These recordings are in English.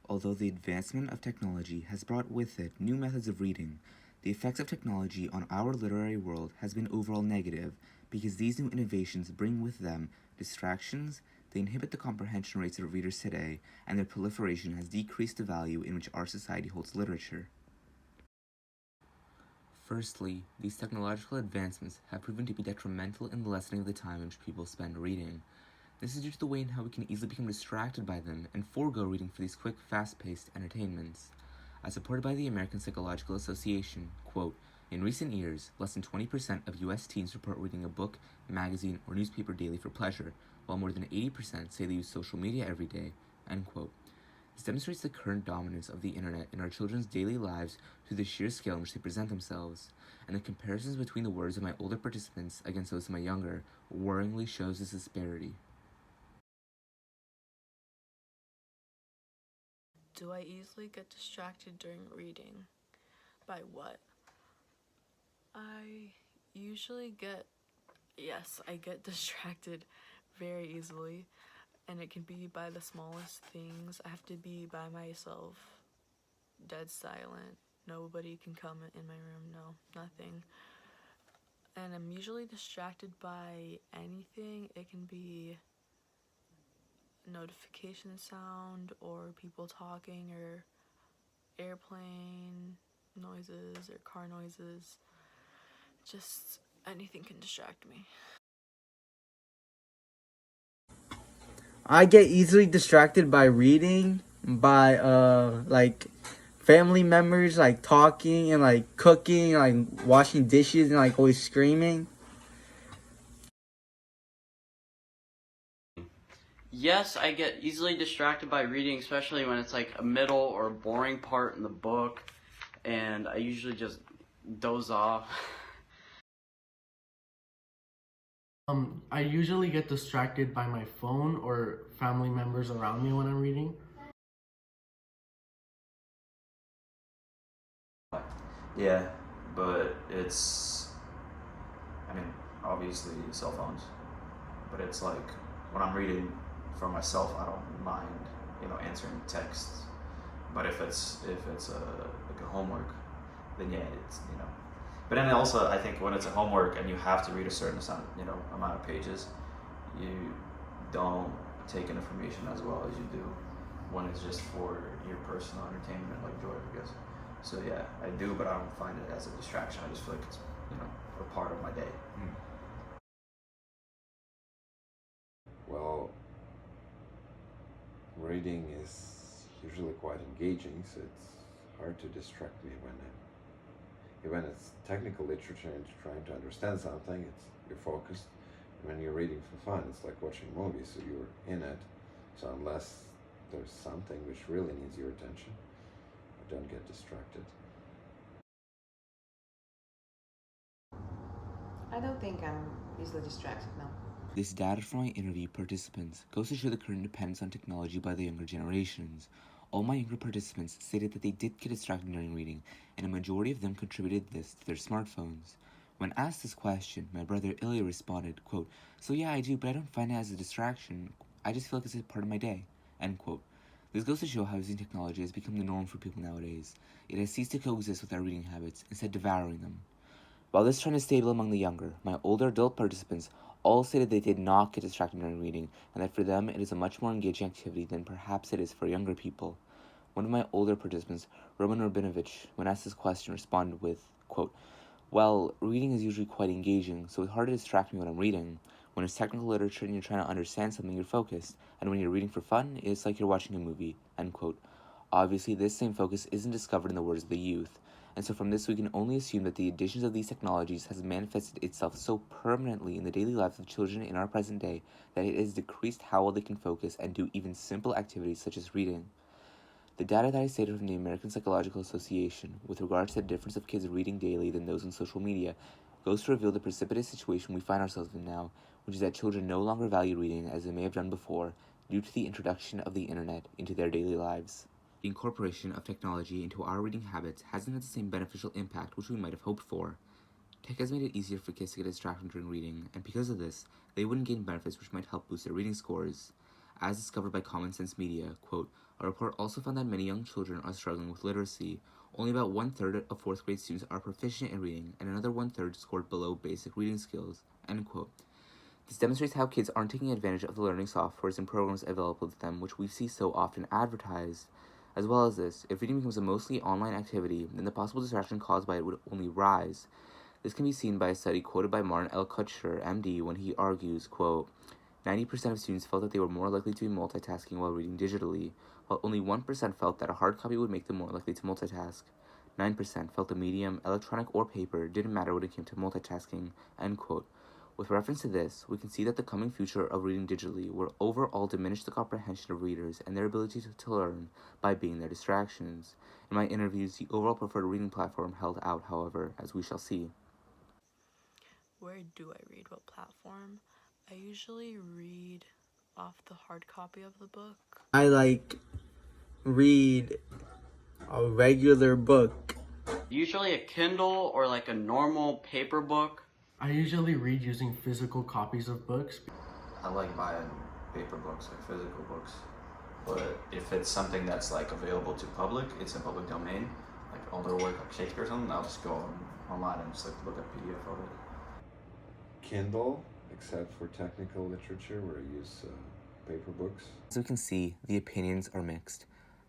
Although the advancement of technology has brought with it new methods of reading, the effects of technology on our literary world has been overall negative because these new innovations bring with them distractions, they inhibit the comprehension rates of readers today, and their proliferation has decreased the value in which our society holds literature. Firstly, these technological advancements have proven to be detrimental in the lessening of the time in which people spend reading. This is due to the way in how we can easily become distracted by them and forego reading for these quick, fast-paced entertainments. As supported by the American Psychological Association, quote, in recent years, less than 20% of U.S. teens report reading a book, magazine, or newspaper daily for pleasure, while more than 80% say they use social media every day, end quote. This demonstrates the current dominance of the internet in our children's daily lives through the sheer scale in which they present themselves, and the comparisons between the words of my older participants against those of my younger worryingly shows this disparity. Do I easily get distracted during reading? By what? I usually I get distracted very easily, and it can be by the smallest things. I have to be by myself, dead silent. Nobody can come in my room, no, nothing. And I'm usually distracted by anything. It can be notification sound or people talking or airplane noises or car noises. Just anything can distract me. I get easily distracted by reading, by like family members like talking and like cooking, like washing dishes and like always screaming. Yes, I get easily distracted by reading, especially when it's like a middle or a boring part in the book, and I usually just doze off. I usually get distracted by my phone or family members around me when I'm reading. Yeah, but it's, I mean, obviously cell phones, but it's like when I'm reading for myself, I don't mind, answering texts. But if it's like a homework, then yeah, it's. But then also, I think when it's a homework and you have to read a certain amount of pages, you don't take in information as well as you do when it's just for your personal entertainment, like George, I guess. So yeah, I do, but I don't find it as a distraction. I just feel like it's a part of my day. Well, reading is usually quite engaging, so it's hard to distract me when it's technical literature and you're trying to understand something. You're focused. When you're reading for fun, it's like watching movies, so you're in it. So unless there's something which really needs your attention, I don't get distracted. I don't think I'm easily distracted, no. This data from my interview participants goes to show the current dependence on technology by the younger generations. All my younger participants stated that they did get distracted during reading, and a majority of them contributed this to their smartphones. When asked this question, my brother Ilya responded, quote, so yeah, I do, but I don't find it as a distraction. I just feel like it's a part of my day, end quote. This goes to show how using technology has become the norm for people nowadays. It has ceased to coexist with our reading habits, instead devouring them. While this trend is stable among the younger, my older adult participants all stated they did not get distracted during reading, and that for them it is a much more engaging activity than perhaps it is for younger people. One of my older participants, Roman Rubinovich, when asked this question, responded with, quote, well, reading is usually quite engaging, so it's hard to distract me when I'm reading. When it's technical literature and you're trying to understand something, you're focused, and when you're reading for fun, it's like you're watching a movie, end quote. Obviously, this same focus isn't discovered in the words of the youth, and so from this we can only assume that the additions of these technologies has manifested itself so permanently in the daily lives of children in our present day that it has decreased how well they can focus and do even simple activities such as reading. The data that I stated from the American Psychological Association with regards to the difference of kids reading daily than those on social media goes to reveal the precipitous situation we find ourselves in now, which is that children no longer value reading as they may have done before due to the introduction of the internet into their daily lives. The incorporation of technology into our reading habits hasn't had the same beneficial impact which we might have hoped for. Tech has made it easier for kids to get distracted during reading, and because of this, they wouldn't gain benefits which might help boost their reading scores. As discovered by Common Sense Media, quote, a report also found that many young children are struggling with literacy. Only about 1/3 of 4th grade students are proficient in reading, and another 1/3 scored below basic reading skills, end quote. This demonstrates how kids aren't taking advantage of the learning softwares and programs available to them, which we see so often advertised. As well as this, if reading becomes a mostly online activity, then the possible distraction caused by it would only rise. This can be seen by a study quoted by Martin L. Kutcher, MD, when he argues, quote, 90% of students felt that they were more likely to be multitasking while reading digitally, while only 1% felt that a hard copy would make them more likely to multitask. 9% felt the medium, electronic or paper, didn't matter when it came to multitasking, end quote. With reference to this, we can see that the coming future of reading digitally will overall diminish the comprehension of readers and their ability to learn by being their distractions. In my interviews, the overall preferred reading platform held out, however, as we shall see. Where do I read? What platform? I usually read off the hard copy of the book. I read a regular book. Usually a Kindle or like a normal paper book. I usually read using physical copies of books. I like buying paper books, like physical books. But if it's something that's like available to public, it's in public domain, like older work like Shakespeare or something, I'll just go online and just like look at PDF of it. Kindle, except for technical literature where I use paper books. As we can see, the opinions are mixed.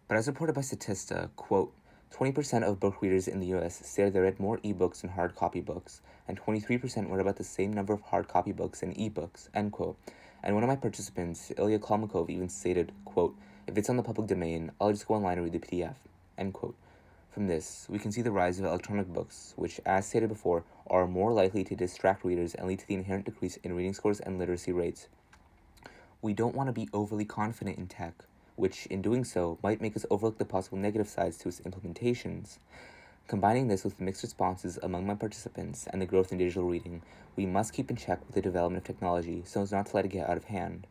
But as reported by Statista, quote, 20% of book readers in the US say they read more ebooks than hard copy books, and 23% read about the same number of hard copy books and ebooks, end quote. And one of my participants, Ilya Kalmakov, even stated, quote, if it's on the public domain, I'll just go online and read the PDF, end quote. From this, we can see the rise of electronic books, which, as stated before, are more likely to distract readers and lead to the inherent decrease in reading scores and literacy rates. We don't want to be overly confident in tech, which, in doing so, might make us overlook the possible negative sides to its implementations. Combining this with mixed responses among my participants and the growth in digital reading, we must keep in check with the development of technology so as not to let it get out of hand.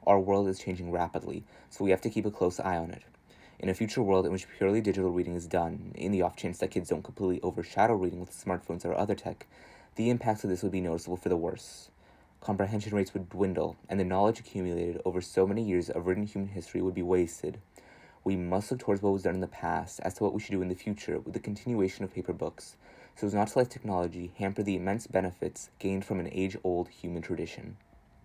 Our world is changing rapidly, so we have to keep a close eye on it. In a future world in which purely digital reading is done, in the off chance that kids don't completely overshadow reading with smartphones or other tech, the impacts of this would be noticeable for the worse. Comprehension rates would dwindle, and the knowledge accumulated over so many years of written human history would be wasted. We must look towards what was done in the past as to what we should do in the future with the continuation of paper books, so as not to let technology hamper the immense benefits gained from an age-old human tradition.